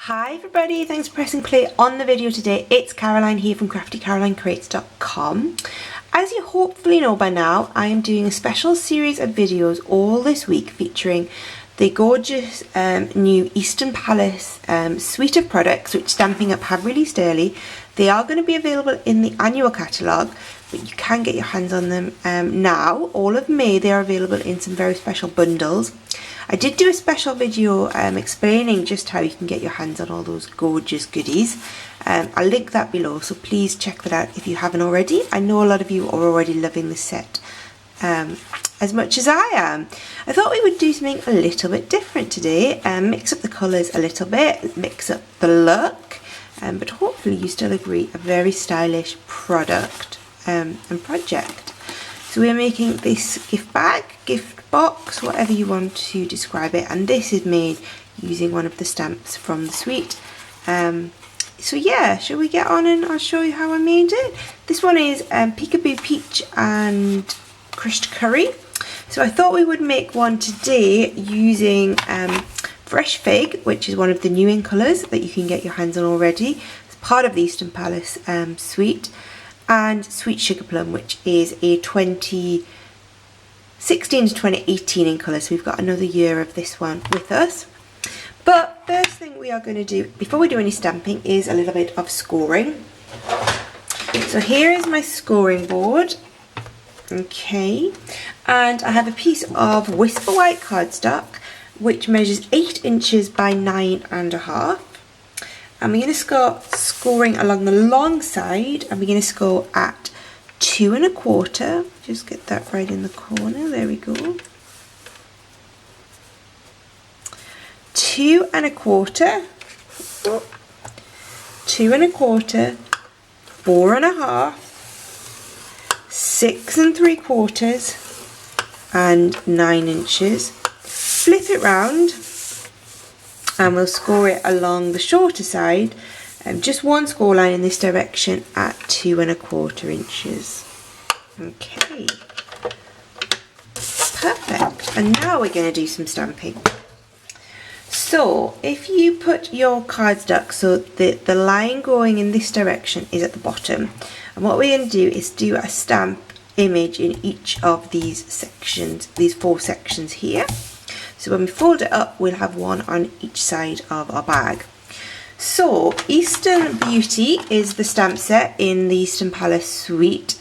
Hi everybody, thanks for pressing play on the video today. It's Caroline here from craftycarolinecreates.com. As you hopefully know by now, I am doing a special series of videos all this week featuring the gorgeous new Eastern Palace suite of products which Stampin' Up have released early. They are going to be available in the annual catalogue, but you can get your hands on them now. All of May they are available in some very special bundles. I did do a special video explaining just how you can get your hands on all those gorgeous goodies. I'll link that below, so please check that out if you haven't already. I know a lot of you are already loving the set as much as I am. I thought we would do something a little bit different today, mix up the colours a little bit, mix up the look, but hopefully you still agree, a very stylish product and project. So we're making this gift bag, gift box, whatever you want to describe it, and this is made using one of the stamps from the suite. So yeah, shall we get on and I'll show you how I made it. This one is Peekaboo Peach and Crushed Curry. So I thought we would make one today using Fresh Fig, which is one of the new in colours that you can get your hands on already. It's part of the Eastern Palace suite. And Sweet Sugar Plum, which is a 2016 to 2018 in colour, so we've got another year of this one with us. But first thing we are going to do, before we do any stamping, is a little bit of scoring. So here is my scoring board, okay, and I have a piece of Whisper White cardstock, which measures 8 inches by 9.5. And we're going to start scoring along the long side, and we're going to score at 2 1/4. Just get that right in the corner. There we go. 2 1/4. 2 1/4. 4 1/2. 6 3/4. And 9 inches. Flip it round. And we'll score it along the shorter side, just one score line in this direction at 2 1/4 inches. Okay, perfect. And now we're going to do some stamping. So if you put your cardstock so that the line going in this direction is at the bottom, and what we're going to do is do a stamp image in each of these sections, these 4 sections here. So when we fold it up, we'll have one on each side of our bag. So Eastern Beauty is the stamp set in the Eastern Palace suite,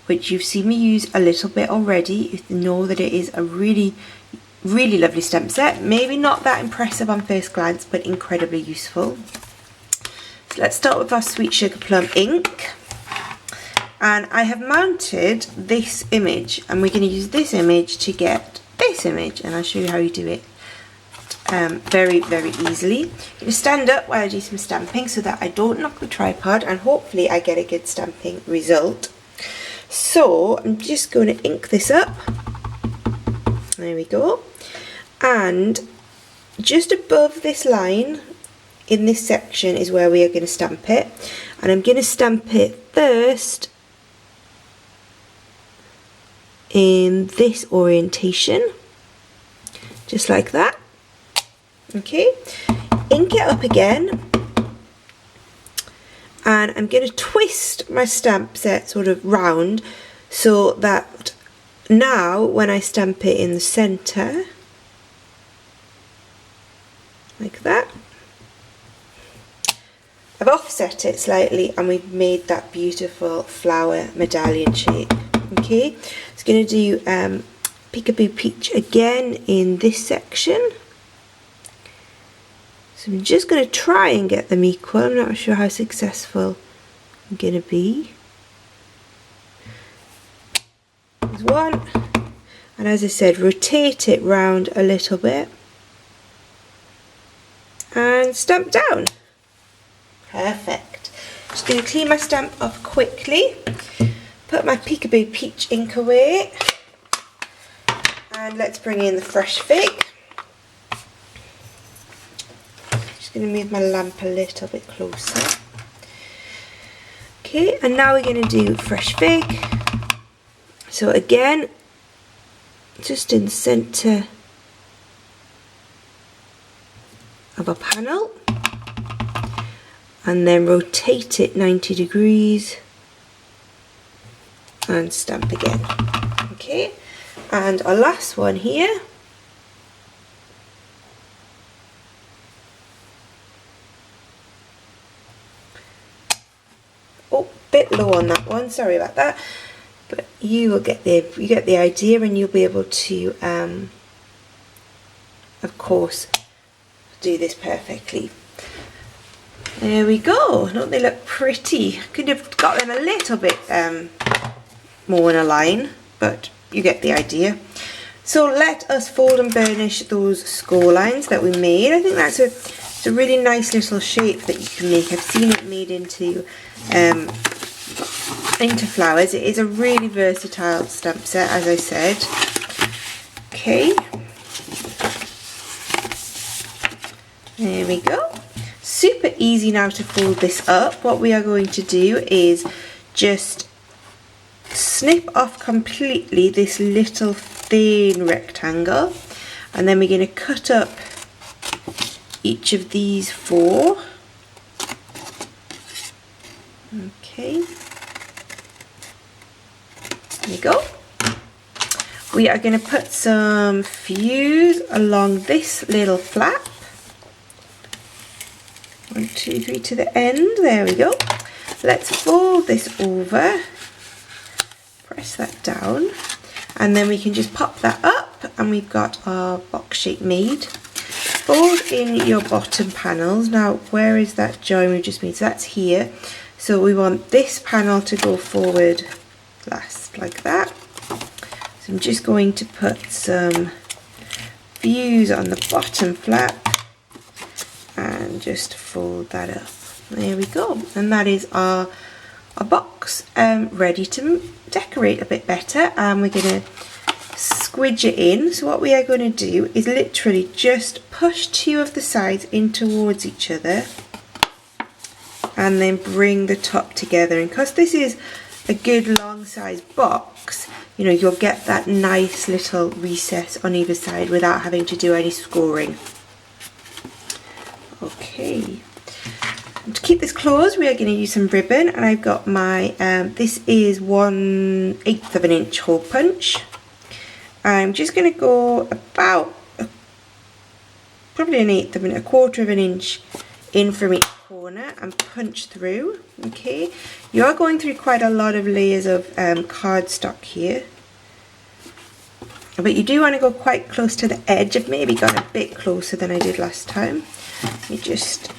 which you've seen me use a little bit already. You know that it is a really, really lovely stamp set. Maybe not that impressive on first glance, but incredibly useful. So let's start with our Sweet Sugar Plum ink. And I have mounted this image, and we're going to use this image to get this image, and I'll show you how you do it very, very easily. I'm going to stand up while I do some stamping so that I don't knock the tripod, and hopefully I get a good stamping result. So I'm just going to ink this up. There we go. And just above this line in this section is where we are going to stamp it, and I'm going to stamp it first in this orientation, just like that. Okay, ink it up again, and I'm going to twist my stamp set sort of round so that now when I stamp it in the centre, like that, I've offset it slightly and we've made that beautiful flower medallion shape. Okay, it's going to do Peekaboo Peach again in this section. So I'm just going to try and get them equal. I'm not sure how successful I'm going to be. There's one, and as I said, rotate it round a little bit and stamp down. Perfect. Just going to clean my stamp off quickly. Put my Peekaboo Peach ink away, and let's bring in the Fresh Fig. Just going to move my lamp a little bit closer. Okay, and now we're going to do Fresh Fig. So again, just in the centre of a panel. and then rotate it 90 degrees and stamp again. Okay, and our last one here. Oh, bit low on that one, sorry about that, but you will get the idea, and you'll be able to of course do this perfectly. There we go. Don't they look pretty? Could have got them a little bit more in a line, but you get the idea. So let us fold and burnish those score lines that we made. I think that's it's a really nice little shape that you can make. I've seen it made into flowers. It is a really versatile stamp set, as I said. Okay, there we go. Super easy now to fold this up. What we are going to do is just snip off completely this little thin rectangle, and then we're going to cut up each of these 4. Okay, there we go. We are going to put some fuse along this little flap. 1, 2, 3 to the end. There we go. Let's fold this over, press that down, and then we can just pop that up, and we've got our box shape made. Fold in your bottom panels. Now, where is that join we just made? So that's here. So we want this panel to go forward last, like that. So I'm just going to put some fuse on the bottom flap and just fold that up. There we go, and that is our box ready to decorate a bit better. And we're going to squidge it in. So what we are going to do is literally just push 2 of the sides in towards each other, and then bring the top together. And because this is a good long size box, you know, you'll get that nice little recess on either side without having to do any scoring. Okay, and to keep this closed, we are going to use some ribbon, and I've got my this is 1/8 of an inch hole punch. I'm just going to go about probably 1/8 of an, 1/4 of an inch in from each corner and punch through. Okay, you are going through quite a lot of layers of cardstock here, but you do want to go quite close to the edge. I've maybe gone a bit closer than I did last time. You just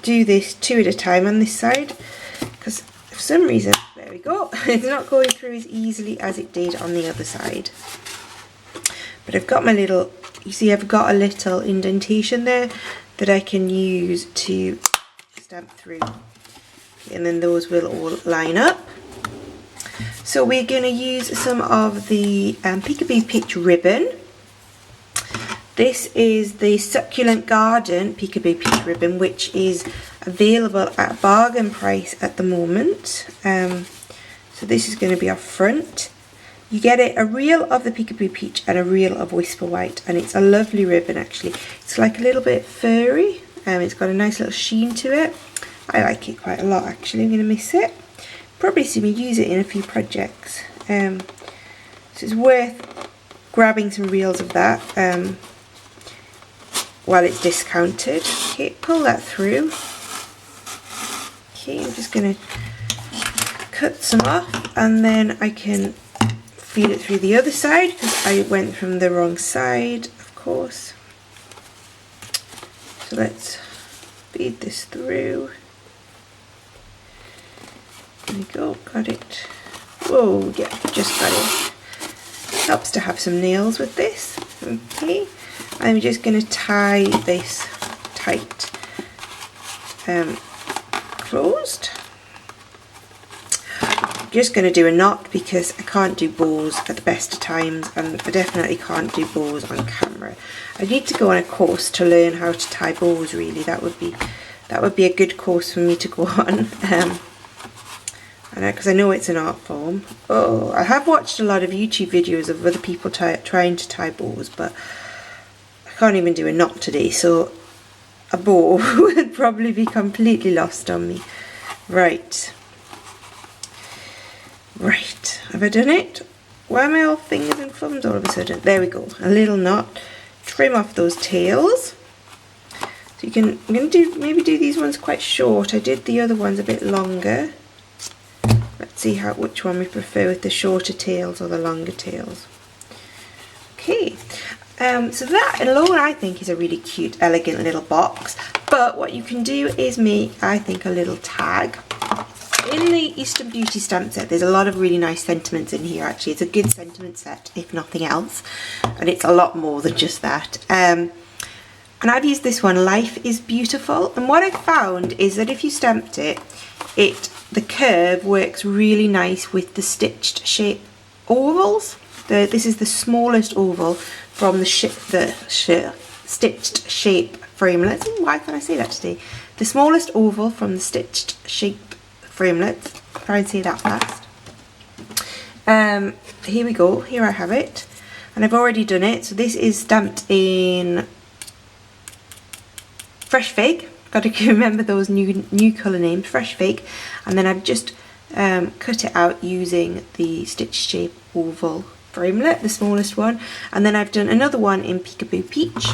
do this 2 at a time on this side, because for some reason, there we go, it's not going through as easily as it did on the other side. But I've got my little, you see I've got a little indentation there that I can use to stamp through, and then those will all line up. So we're going to use some of the Peekaboo Peach ribbon. This is the Succulent Garden Peekaboo Peach ribbon, which is available at bargain price at the moment. So this is going to be our front. You get a reel of the Peekaboo Peach and a reel of Whisper White, and it's a lovely ribbon actually. It's like a little bit furry, it's got a nice little sheen to it. I like it quite a lot actually. I'm going to miss it. Probably see me use it in a few projects. So it's worth grabbing some reels of that while it's discounted. Okay, pull that through. Okay, I'm just going to cut some off, and then I can feed it through the other side because I went from the wrong side, of course. So let's feed this through. There we go, got it. Whoa, yeah, just got it. Helps to have some nails with this. Okay, I'm just going to tie this tight closed. I'm just going to do a knot because I can't do bows at the best of times, and I definitely can't do bows on camera. I need to go on a course to learn how to tie bows really. That would be a good course for me to go on. Because I know it's an art form. Oh, I have watched a lot of YouTube videos of other people trying to tie bows, but I can't even do a knot today, so a bow would probably be completely lost on me. Right, have I done it? Why am I all fingers and thumbs all of a sudden? There we go, a little knot. Trim off those tails. So I'm going to maybe do these ones quite short. I did the other ones a bit longer. Let's see which one we prefer, with the shorter tails or the longer tails. Okay, so that alone I think is a really cute, elegant little box. But what you can do is make, I think, a little tag. In the Eastern Beauty stamp set, there's a lot of really nice sentiments in here actually. It's a good sentiment set, if nothing else. And it's a lot more than just that. And I've used this one, Life is Beautiful. And what I found is that if you stamped it, the curve works really nice with the stitched shape ovals. This is the smallest oval from the stitched shape framelits. Why can't I say that today? The smallest oval from the stitched shape framelits. Try and say that fast. Here we go. Here I have it, and I've already done it. So this is stamped in Fresh Fig. Got to remember those new colour names. Fresh Fig, and then I've just cut it out using the stitched shape oval framelit, the smallest one, and then I've done another one in Peekaboo Peach.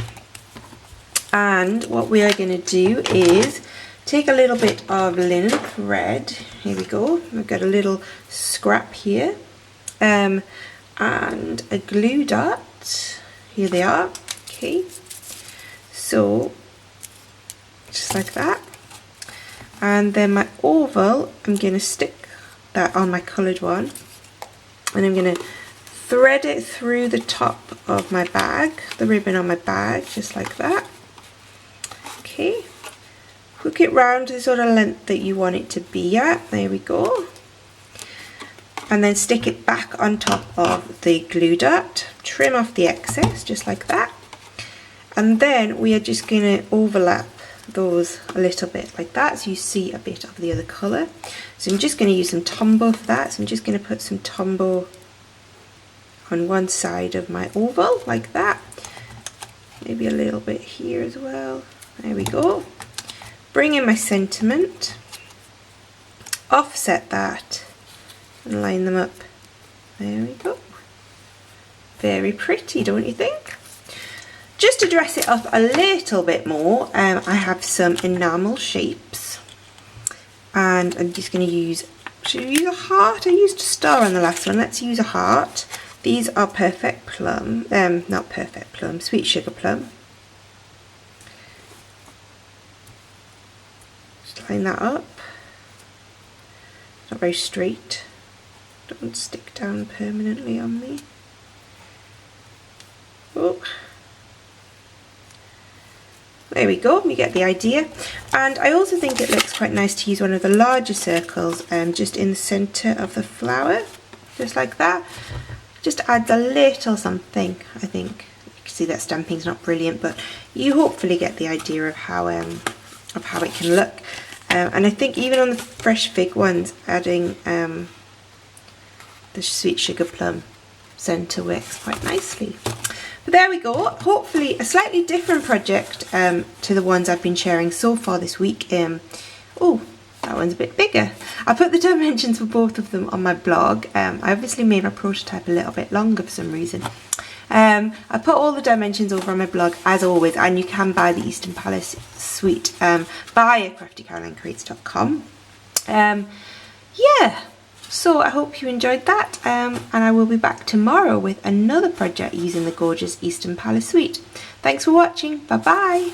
And what we are going to do is take a little bit of linen thread. Here we go. I've got a little scrap here, and a glue dot. Here they are. Okay, so just like that. And then my oval, I'm going to stick that on my coloured one, and I'm going to thread it through the top of my bag, the ribbon on my bag, just like that. Okay, hook it round to the sort of length that you want it to be at. There we go. And then stick it back on top of the glue dot. Trim off the excess, just like that. And then we are just going to overlap those a little bit like that, so you see a bit of the other colour. So I'm just going to use some Tombow for that. So I'm just going to put some Tombow on one side of my oval, like that. Maybe a little bit here as well. There we go. Bring in my sentiment, offset that, and line them up. There we go. Very pretty, don't you think? Just to dress it up a little bit more, I have some enamel shapes, and I'm just going to use, should we use a heart? I used a star on the last one. Let's use a heart. These are Perfect Plum, not Perfect Plum, Sweet Sugar Plum. Just line that up. Not very straight. Don't stick down permanently on me. Oh. There we go, you get the idea. And I also think it looks quite nice to use one of the larger circles just in the centre of the flower, just like that. Just adds a little something, I think. You can see that stamping's not brilliant, but you hopefully get the idea of how it can look. And I think even on the Fresh Fig ones, adding the Sweet Sugar Plum centre works quite nicely. But there we go, hopefully a slightly different project to the ones I've been sharing so far this week. Oh, that one's a bit bigger. I put the dimensions for both of them on my blog. I obviously made my prototype a little bit longer for some reason. I put all the dimensions over on my blog as always, and you can buy the Eastern Palace suite via craftycarolinecreates.com. Yeah. So I hope you enjoyed that, and I will be back tomorrow with another project using the gorgeous Eastern Palace suite. Thanks for watching, bye bye!